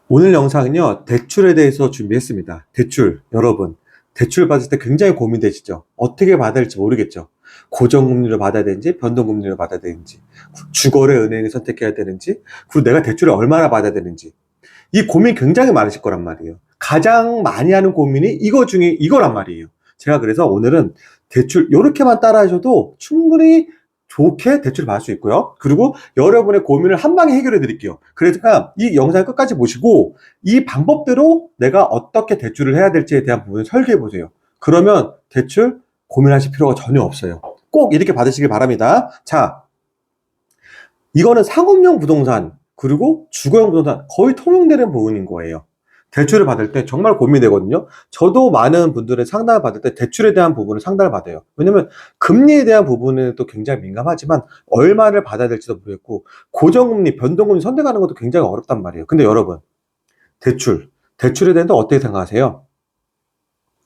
오늘 영상은요, 대출에 대해서 준비했습니다. 대출, 여러분. 대출 받을 때 굉장히 고민되시죠? 어떻게 받아야 할지 모르겠죠? 고정금리로 받아야 되는지, 변동금리로 받아야 되는지, 주거래 은행을 선택해야 되는지, 그리고 내가 대출을 얼마나 받아야 되는지. 이 고민 굉장히 많으실 거란 말이에요. 가장 많이 하는 고민이 이거 중에 이거란 말이에요. 제가 그래서 오늘은 대출, 요렇게만 따라 하셔도 충분히 좋게 대출을 받을 수 있고요. 그리고 여러분의 고민을 한 방에 해결해 드릴게요. 그러니까 이 영상을 끝까지 보시고 이 방법대로 내가 어떻게 대출을 해야 될지에 대한 부분을 설계해 보세요. 그러면 대출 고민하실 필요가 전혀 없어요. 꼭 이렇게 받으시길 바랍니다. 자, 이거는 상업용 부동산 그리고 주거용 부동산 거의 통용되는 부분인 거예요. 대출을 받을 때 정말 고민되거든요. 저도 많은 분들의 상담을 받을 때 대출에 대한 부분을 상담을 받아요. 왜냐면 금리에 대한 부분은 또 굉장히 민감하지만 얼마를 받아야 될지도 모르겠고 고정금리, 변동금리 선택하는 것도 굉장히 어렵단 말이에요. 근데 여러분, 대출에 대해서 어떻게 생각하세요?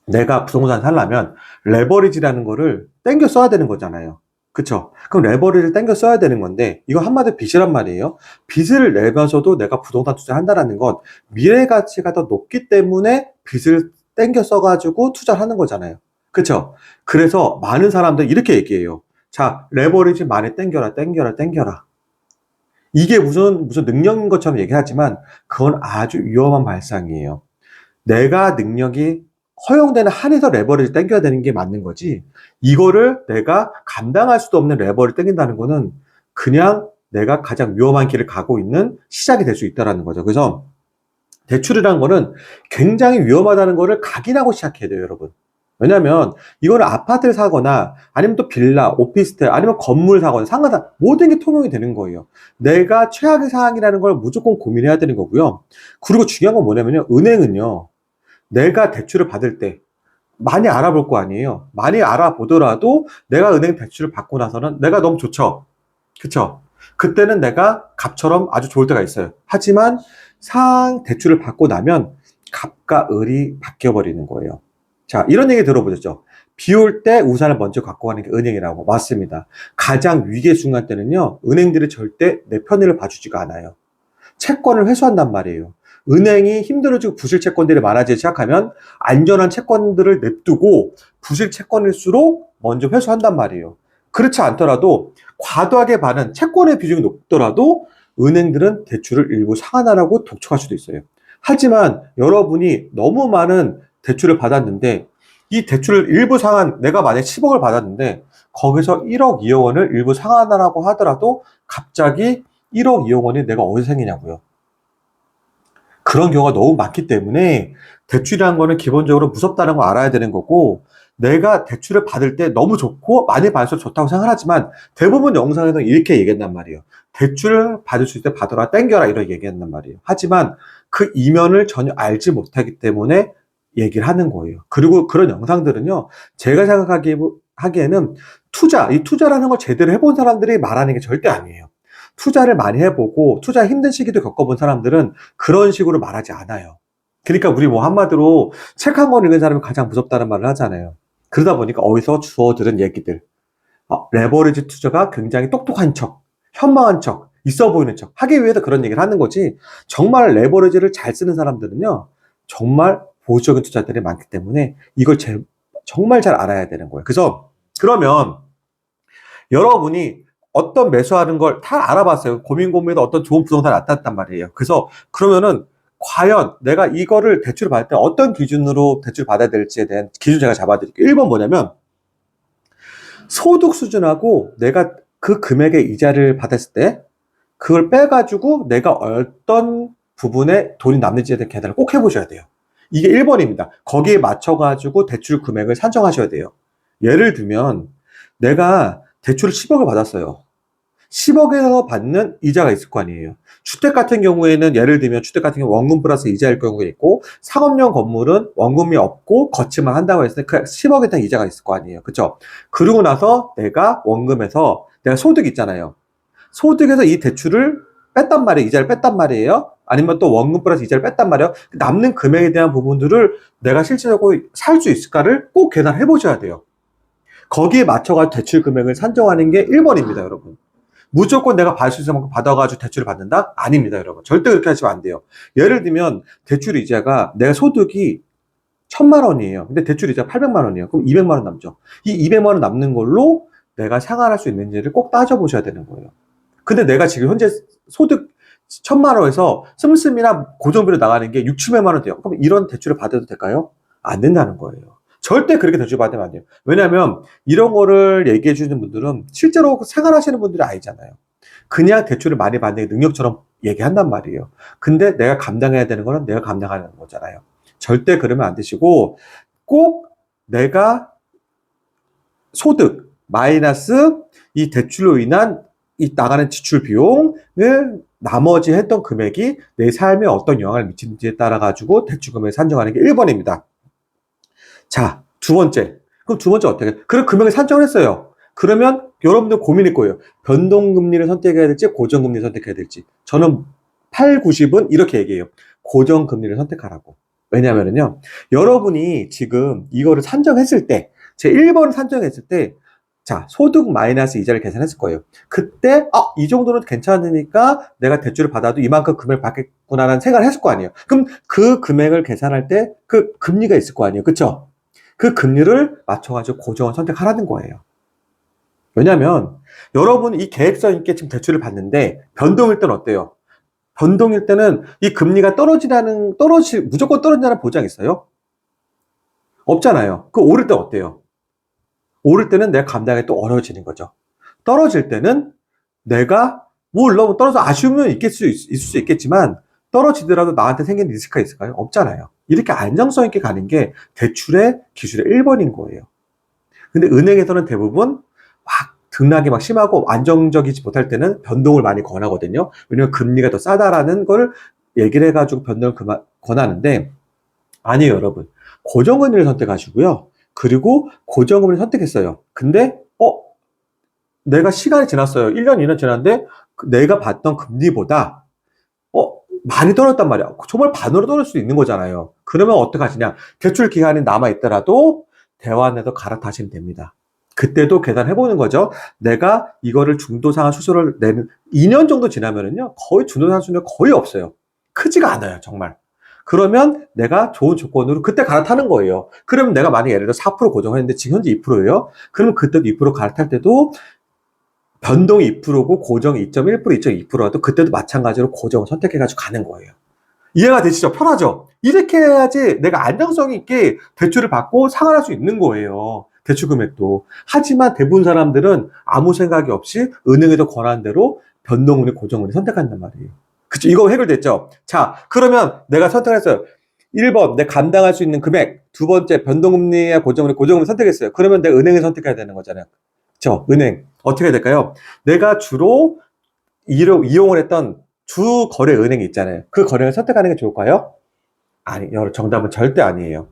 내가 부동산 살려면 레버리지라는 거를 땡겨 써야 되는 거잖아요. 그쵸? 그럼 레버리지를 땡겨 써야 되는 건데 이거 한마디로 빚이란 말이에요. 빚을 내면서도 내가 부동산 투자를 한다는 건 미래 가치가 더 높기 때문에 빚을 땡겨 써가지고 투자를 하는 거잖아요. 그쵸? 그래서 많은 사람들이 이렇게 얘기해요. 자, 레버리지 많이 땡겨라, 땡겨라, 땡겨라. 이게 무슨 능력인 것처럼 얘기하지만 그건 아주 위험한 발상이에요. 내가 능력이 허용되는 한에서 레버리를 땡겨야 되는 게 맞는 거지. 이거를 내가 감당할 수도 없는 레버리를 땡긴다는 거는 그냥 내가 가장 위험한 길을 가고 있는 시작이 될 수 있다는 거죠. 그래서 대출이라는 거는 굉장히 위험하다는 거를 각인하고 시작해야 돼요, 여러분. 왜냐면 이거는 아파트를 사거나 아니면 또 빌라, 오피스텔 아니면 건물 사거나 상가사 모든 게 통용이 되는 거예요. 내가 최악의 상황이라는 걸 무조건 고민해야 되는 거고요. 그리고 중요한 건 뭐냐면요. 은행은요. 내가 대출을 받을 때 많이 알아볼 거 아니에요. 많이 알아보더라도 내가 은행 대출을 받고 나서는 내가 너무 좋죠. 그쵸? 그때는 내가 갑처럼 아주 좋을 때가 있어요. 하지만 상 대출을 받고 나면 갑과 을이 바뀌어버리는 거예요. 자, 이런 얘기 들어보셨죠? 비 올 때 우산을 먼저 갖고 가는 게 은행이라고. 맞습니다. 가장 위기의 순간 때는요, 은행들이 절대 내 편의를 봐주지가 않아요. 채권을 회수한단 말이에요. 은행이 힘들어지고 부실 채권들이 많아지기 시작하면 안전한 채권들을 냅두고 부실 채권일수록 먼저 회수한단 말이에요. 그렇지 않더라도 과도하게 받은 채권의 비중이 높더라도 은행들은 대출을 일부 상환하라고 독촉할 수도 있어요. 하지만 여러분이 너무 많은 대출을 받았는데 이 대출을 일부 상환, 내가 만약 10억을 받았는데 거기서 1억, 2억 원을 일부 상환하라고 하더라도 갑자기 1억, 2억 원이 내가 어디서 생기냐고요. 그런 경우가 너무 많기 때문에 대출이라는 거는 기본적으로 무섭다는 걸 알아야 되는 거고 내가 대출을 받을 때 너무 좋고 많이 받을수록 좋다고 생각하지만 대부분 영상에서 이렇게 얘기한단 말이에요. 대출을 받을 수 있을 때 받아라 땡겨라 이렇게 얘기한단 말이에요. 하지만 그 이면을 전혀 알지 못하기 때문에 얘기를 하는 거예요. 그리고 그런 영상들은요. 제가 생각하기에는 이 투자라는 걸 제대로 해본 사람들이 말하는 게 절대 아니에요. 투자를 많이 해보고 투자 힘든 시기도 겪어본 사람들은 그런 식으로 말하지 않아요. 그러니까 우리 뭐 한마디로 책 한 권 읽은 사람이 가장 무섭다는 말을 하잖아요. 그러다 보니까 어디서 주워 들은 얘기들. 레버리지 투자가 굉장히 똑똑한 척, 현명한 척, 있어 보이는 척 하기 위해서 그런 얘기를 하는 거지. 정말 레버리지를 잘 쓰는 사람들은요. 정말 보수적인 투자들이 많기 때문에 이걸 정말 잘 알아야 되는 거예요. 그래서 그러면 여러분이 어떤 매수하는 걸 다 알아봤어요. 고민해도 어떤 좋은 부동산이 나타났단 말이에요. 그래서 그러면은 과연 내가 이거를 대출을 받을 때 어떤 기준으로 대출을 받아야 될지에 대한 기준 제가 잡아드릴게요. 1번 뭐냐면 소득 수준하고 내가 그 금액의 이자를 받았을 때 그걸 빼가지고 내가 어떤 부분에 돈이 남는지에 대한 계산을 꼭 해보셔야 돼요. 이게 1번입니다. 거기에 맞춰가지고 대출 금액을 산정하셔야 돼요. 예를 들면 내가 대출을 10억을 받았어요. 10억에서 받는 이자가 있을 거 아니에요. 주택 같은 경우에는 예를 들면 주택 같은 경우 원금 플러스 이자일 경우가 있고 상업용 건물은 원금이 없고 거치만 한다고 했을 때 그 10억에 대한 이자가 있을 거 아니에요. 그쵸? 그러고 나서 내가 원금에서 내가 소득 있잖아요. 소득에서 이 대출을 뺐단 말이에요. 이자를 뺐단 말이에요. 아니면 또 원금 플러스 이자를 뺐단 말이에요. 남는 금액에 대한 부분들을 내가 실질적으로 살 수 있을까를 꼭 계산해 보셔야 돼요. 거기에 맞춰가 대출 금액을 산정하는 게 1번입니다, 여러분. 무조건 내가 받을 수 있는 만큼 받아가지고 대출을 받는다? 아닙니다, 여러분. 절대 그렇게 하시면 안 돼요. 예를 들면 대출 이자가 내가 소득이 1,000만 원이에요. 근데 대출 이자 800만 원이에요. 그럼 200만 원 남죠. 이 200만 원 남는 걸로 내가 생활할 수 있는지를 꼭 따져보셔야 되는 거예요. 근데 내가 지금 현재 소득 1,000만 원에서 씀씀이나 고정비로 나가는 게 6, 700만 원 돼요. 그럼 이런 대출을 받아도 될까요? 안 된다는 거예요. 절대 그렇게 대출 받으면 안 돼요. 왜냐하면 이런 거를 얘기해 주시는 분들은 실제로 생활하시는 분들이 아니잖아요. 그냥 대출을 많이 받는 게 능력처럼 얘기한단 말이에요. 근데 내가 감당해야 되는 거는 내가 감당하는 거잖아요. 절대 그러면 안 되시고 꼭 내가 소득 마이너스 이 대출로 인한 이 나가는 지출 비용을 나머지 했던 금액이 내 삶에 어떤 영향을 미치는지에 따라 가지고 대출 금액을 산정하는 게 1번입니다. 자, 두 번째. 그럼 두 번째 어떻게? 그럼 금액을 산정을 했어요. 그러면 여러분들 고민일 거예요. 변동금리를 선택해야 될지 고정금리를 선택해야 될지. 저는 8, 90은 이렇게 얘기해요. 고정금리를 선택하라고. 왜냐면은요, 여러분이 지금 이거를 산정했을 때, 제 1번을 산정했을 때, 자, 소득 마이너스 이자를 계산했을 거예요. 그때, 이 정도는 괜찮으니까 내가 대출을 받아도 이만큼 금액을 받겠구나라는 생각을 했을 거 아니에요. 그럼 그 금액을 계산할 때 그 금리가 있을 거 아니에요. 그쵸? 그 금리를 맞춰가지고 고정을 선택하라는 거예요. 왜냐면, 여러분 이 계획성 있게 지금 대출을 받는데, 변동일 때는 어때요? 변동일 때는 이 금리가 무조건 떨어진다는 보장이 있어요? 없잖아요. 그 오를 때 어때요? 오를 때는 내가 감당하기 또 어려워지는 거죠. 떨어질 때는 내가 물론 떨어져 아쉬움은 있을 수 있겠지만 떨어지더라도 나한테 생기는 리스크가 있을까요? 없잖아요. 이렇게 안정성 있게 가는 게 대출의 기술의 1번인 거예요. 근데 은행에서는 대부분 막 등락이 막 심하고 안정적이지 못할 때는 변동을 많이 권하거든요. 왜냐면 금리가 더 싸다라는 걸 얘기를 해가지고 변동을 권하는데 아니에요, 여러분. 고정금리를 선택하시고요. 그리고 고정금리를 선택했어요. 근데 내가 시간이 지났어요. 1년, 2년 지났는데 내가 받던 금리보다 많이 떨어졌단 말이야. 정말 반으로 떨어질 수 있는 거잖아요. 그러면 어떡하시냐. 대출 기간이 남아있더라도 대환에서 갈아타시면 됩니다. 그때도 계산해보는 거죠. 내가 이거를 중도상환 수수료를 내는 2년 정도 지나면은요, 거의 중도상환 수수료 거의 없어요. 크지가 않아요, 정말. 그러면 내가 좋은 조건으로 그때 갈아타는 거예요. 그러면 내가 만약에 예를 들어 4% 고정했는데 지금 현재 2%예요. 그러면 그때도 2% 갈아탈 때도 변동이 2%고 고정이 2.1%, 2.2%라도 그때도 마찬가지로 고정을 선택해가지고 가는 거예요. 이해가 되시죠? 편하죠? 이렇게 해야지 내가 안정성 있게 대출을 받고 상환할 수 있는 거예요. 대출 금액도. 하지만 대부분 사람들은 아무 생각이 없이 은행에서 권한 대로 변동금리, 고정금리 선택한단 말이에요. 그쵸? 이거 해결됐죠? 자, 그러면 내가 선택했어요. 1번, 내가 감당할 수 있는 금액. 두 번째, 변동금리와 고정금리 선택했어요. 그러면 내가 은행을 선택해야 되는 거잖아요. 그쵸? 은행. 어떻게 해야 될까요? 내가 주로 이용을 했던 주 거래 은행이 있잖아요. 그 거래를 선택하는 게 좋을까요? 아니, 정답은 절대 아니에요.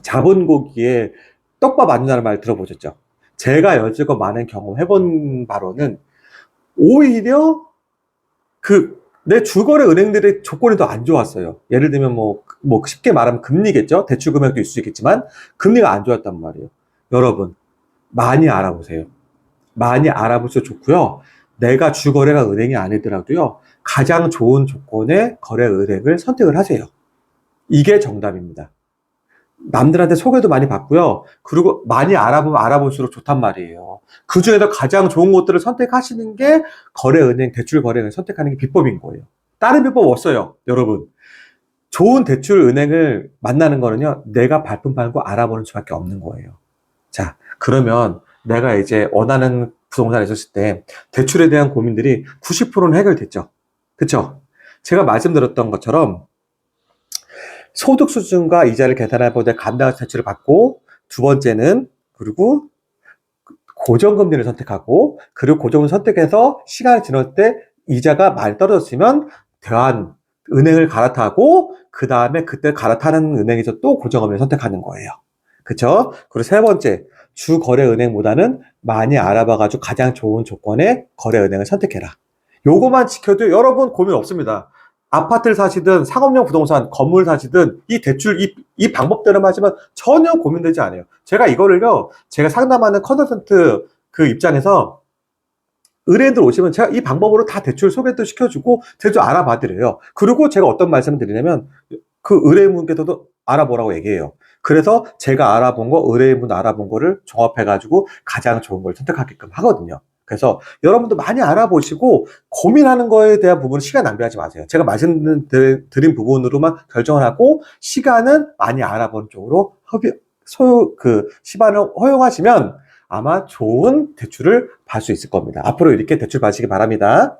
자본고기에 떡밥 안 준다는 말 들어보셨죠? 제가 여지껏 많은 경험 해본 바로는 오히려 내 주거래 은행들의 조건이 더 안 좋았어요. 예를 들면 쉽게 말하면 금리겠죠? 대출 금액도 있을 수 있겠지만 금리가 안 좋았단 말이에요. 여러분, 많이 알아보세요. 많이 알아볼수록 좋고요. 내가 주거래가 은행이 아니더라도요. 가장 좋은 조건의 거래 은행을 선택을 하세요. 이게 정답입니다. 남들한테 소개도 많이 받고요. 그리고 많이 알아보면 알아볼수록 좋단 말이에요. 그 중에서 가장 좋은 것들을 선택하시는 게 거래은행, 대출 거래은행 선택하는 게 비법인 거예요. 다른 비법 없어요, 여러분. 좋은 대출 은행을 만나는 거는요, 내가 발품 팔고 알아보는 수밖에 없는 거예요. 자, 그러면 내가 이제 원하는 부동산에 있었을 때 대출에 대한 고민들이 90%는 해결됐죠. 그쵸? 제가 말씀드렸던 것처럼 소득 수준과 이자를 계산해 보되 감당 대출을 받고 두 번째는 그리고 고정금리를 선택하고 그리고 고정을 선택해서 시간이 지날 때 이자가 많이 떨어졌으면 대한 은행을 갈아타고 그 다음에 그때 갈아타는 은행에서 또 고정금리를 선택하는 거예요. 그쵸? 그리고 세 번째, 주 거래 은행보다는 많이 알아봐가지고 가장 좋은 조건의 거래 은행을 선택해라. 요거만 지켜도 여러분 고민 없습니다. 아파트를 사시든 상업용 부동산, 건물 사시든 이 대출, 이 방법대로 하시면 전혀 고민되지 않아요. 제가 이거를요, 제가 상담하는 컨설턴트 그 입장에서 의뢰인들 오시면 제가 이 방법으로 다 대출 소개도 시켜주고 대출 알아봐드려요. 그리고 제가 어떤 말씀을 드리냐면 그 의뢰인분께서도 알아보라고 얘기해요. 그래서 제가 알아본 거, 의뢰인분 알아본 거를 종합해가지고 가장 좋은 걸 선택하게끔 하거든요. 그래서 여러분도 많이 알아보시고 고민하는 거에 대한 부분은 시간 낭비하지 마세요. 제가 말씀드린 부분으로만 결정을 하고 시간은 많이 알아보는 쪽으로 시간을 허용하시면 아마 좋은 대출을 받을 수 있을 겁니다. 앞으로 이렇게 대출 받으시기 바랍니다.